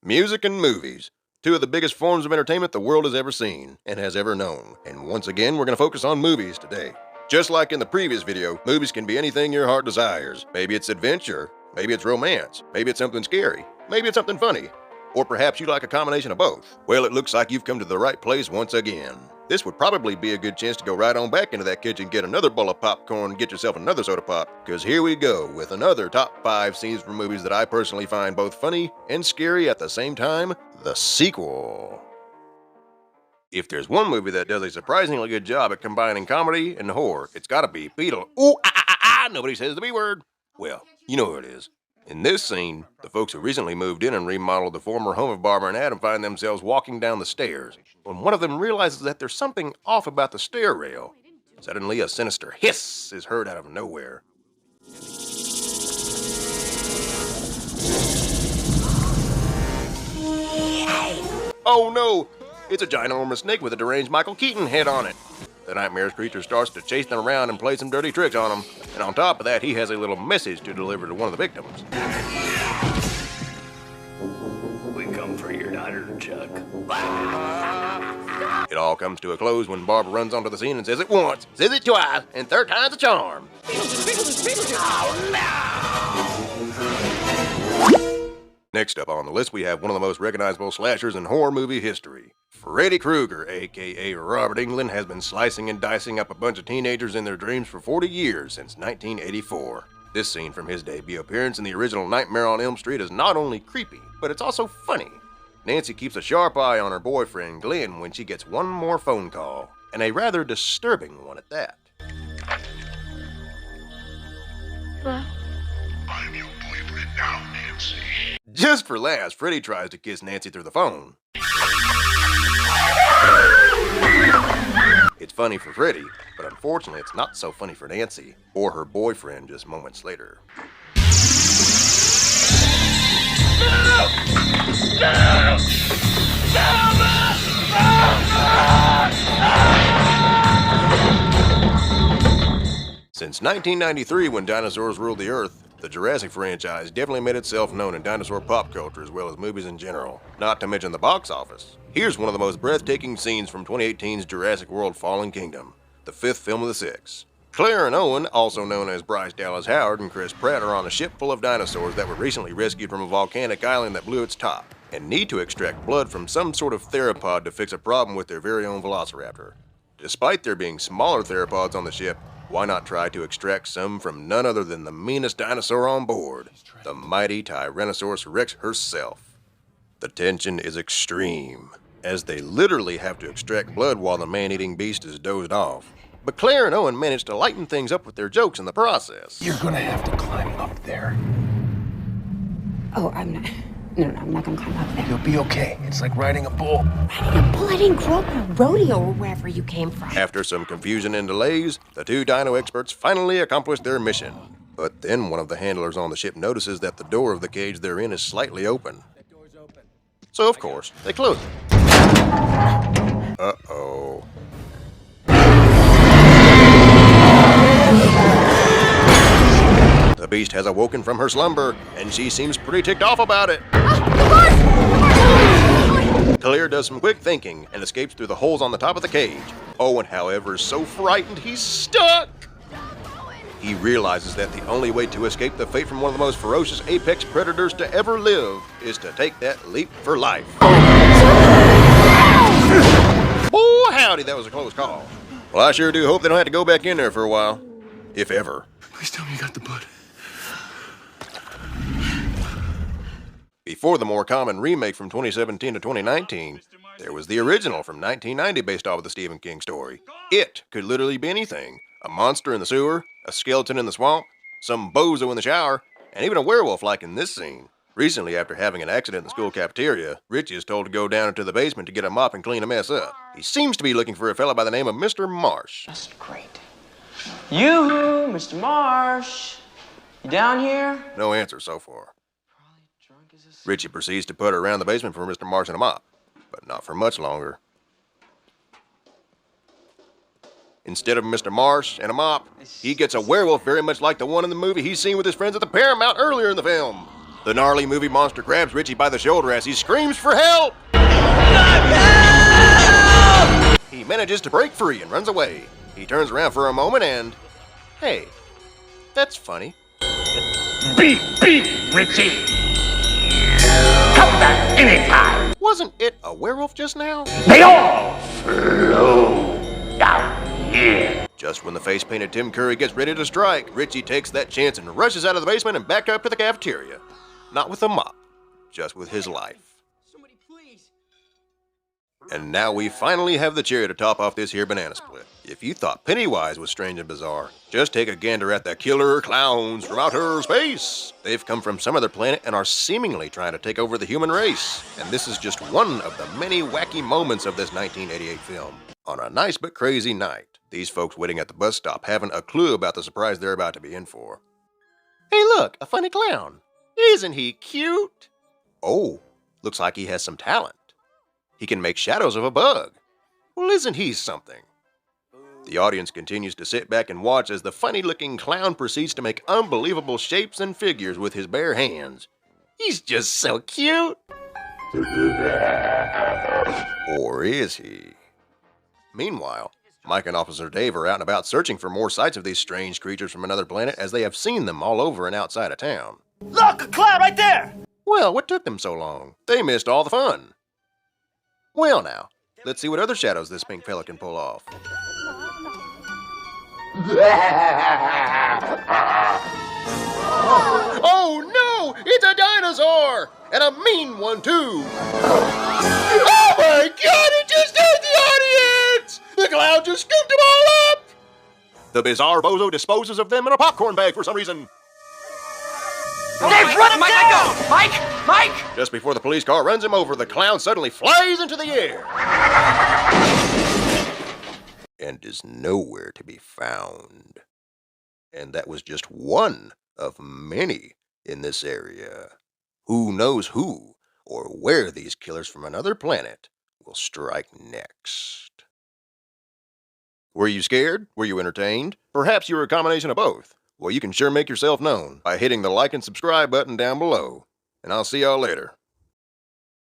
Music and movies. Two of the biggest forms of entertainment the world has ever seen and has ever known. And once again, we're going to focus on movies today. Just like in the previous video, movies can be anything your heart desires. Maybe it's adventure, maybe it's romance, maybe it's something scary, maybe it's something funny, or perhaps you like a combination of both. Well, it looks like you've come to the right place once again. This would probably be a good chance to go right on back into that kitchen, get another bowl of popcorn, and get yourself another soda pop, because here we go with another top 5 scenes from movies that I personally find both funny and scary at the same time, the sequel. If there's one movie that does a surprisingly good job at combining comedy and horror, it's gotta be nobody says the B word. Well, you know who it is. In this scene, the folks who recently moved in and remodeled the former home of Barbara and Adam find themselves walking down the stairs when one of them realizes that there's something off about the stair rail. Suddenly, a sinister hiss is heard out of nowhere. Oh no! It's a ginormous snake with a deranged Michael Keaton head on it. The nightmare's creature starts to chase them around and play some dirty tricks on them. And on top of that, he has a little message to deliver to one of the victims. We come for your daughter, Chuck. It all comes to a close when Barbara runs onto the scene and says it once, says it twice, and third time's a charm. Beetlejuice! Oh, no! Next up on the list, we have one of the most recognizable slashers in horror movie history. Freddy Krueger, aka Robert Englund, has been slicing and dicing up a bunch of teenagers in their dreams for 40 years, since 1984. This scene from his debut appearance in the original Nightmare on Elm Street is not only creepy, but it's also funny. Nancy keeps a sharp eye on her boyfriend, Glenn, when she gets one more phone call, and a rather disturbing one at that. Hello? I'm your boyfriend now, Nancy. Just for laughs, Freddy tries to kiss Nancy through the phone. It's funny for Freddy, but unfortunately it's not so funny for Nancy, or her boyfriend just moments later. Since 1993, when dinosaurs ruled the Earth, the Jurassic franchise definitely made itself known in dinosaur pop culture as well as movies in general, not to mention the box office. Here's one of the most breathtaking scenes from 2018's Jurassic World Fallen Kingdom, the 5th film of the 6. Claire and Owen, also known as Bryce Dallas Howard and Chris Pratt, are on a ship full of dinosaurs that were recently rescued from a volcanic island that blew its top, and need to extract blood from some sort of theropod to fix a problem with their very own velociraptor. Despite there being smaller theropods on the ship, why not try to extract some from none other than the meanest dinosaur on board, the mighty Tyrannosaurus Rex herself? The tension is extreme, as they literally have to extract blood while the man-eating beast is dozed off. But Claire and Owen manage to lighten things up with their jokes in the process. You're gonna have to climb up there. Oh, I'm not. No, I'm not gonna climb up there. You'll be okay. It's like riding a bull. Riding a bull? I didn't grow up in a rodeo or wherever you came from. After some confusion and delays, the two dino experts finally accomplish their mission. But then one of the handlers on the ship notices that the door of the cage they're in is slightly open. So of course, they close it. Uh-oh. The beast has awoken from her slumber, and she seems pretty ticked off about it. Claire does some quick thinking and escapes through the holes on the top of the cage. Owen, however, is so frightened he's stuck. He realizes that the only way to escape the fate from one of the most ferocious apex predators to ever live is to take that leap for life. Boy, howdy, that was a close call. Well, I sure do hope they don't have to go back in there for a while. If ever. Please tell me you got the blood. Before the more common remake from 2017 to 2019, there was the original from 1990 based off of the Stephen King story. It could literally be anything. A monster in the sewer, a skeleton in the swamp, some bozo in the shower, and even a werewolf like in this scene. Recently, after having an accident in the school cafeteria, Richie is told to go down into the basement to get a mop and clean a mess up. He seems to be looking for a fella by the name of Mr. Marsh. Just great. You, Mr. Marsh, you down here? No answer so far. Richie proceeds to put her around the basement for Mr. Marsh and a mop, but not for much longer. Instead of Mr. Marsh and a mop, he gets a werewolf very much like the one in the movie he's seen with his friends at the Paramount earlier in the film. The gnarly movie monster grabs Richie by the shoulder as he screams for help! He manages to break free and runs away. He turns around for a moment and... Hey, that's funny. Beep, beep, Richie! Come back anytime! Wasn't it a werewolf just now? They all flow down here. Just when the face-painted Tim Curry gets ready to strike, Richie takes that chance and rushes out of the basement and back up to the cafeteria. Not with a mop, just with his life. Somebody please. And now we finally have the cherry to top off this here banana split. If you thought Pennywise was strange and bizarre, just take a gander at the killer clowns from outer space. They've come from some other planet and are seemingly trying to take over the human race. And this is just one of the many wacky moments of this 1988 film. On a nice but crazy night, these folks waiting at the bus stop haven't a clue about the surprise they're about to be in for. Hey look, a funny clown. Isn't he cute? Oh, looks like he has some talent. He can make shadows of a bug. Well, isn't he something? The audience continues to sit back and watch as the funny-looking clown proceeds to make unbelievable shapes and figures with his bare hands. He's just so cute. Or is he? Meanwhile, Mike and Officer Dave are out and about searching for more sights of these strange creatures from another planet as they have seen them all over and outside of town. Look, a cloud right there! Well, what took them so long? They missed all the fun. Well now, let's see what other shadows this pink fella can pull off. Oh no! It's a dinosaur! And a mean one too! Oh my god, it just ate the audience! The clown just scooped them all up! The bizarre bozo disposes of them in a popcorn bag for some reason. Dave, run him down! Mike! Mike! Just before the police car runs him over, the clown suddenly flies into the air. And is nowhere to be found. And that was just one of many in this area. Who knows who or where these killers from another planet will strike next? Were you scared? Were you entertained? Perhaps you were a combination of both. Well, you can sure make yourself known by hitting the like and subscribe button down below. And I'll see y'all later.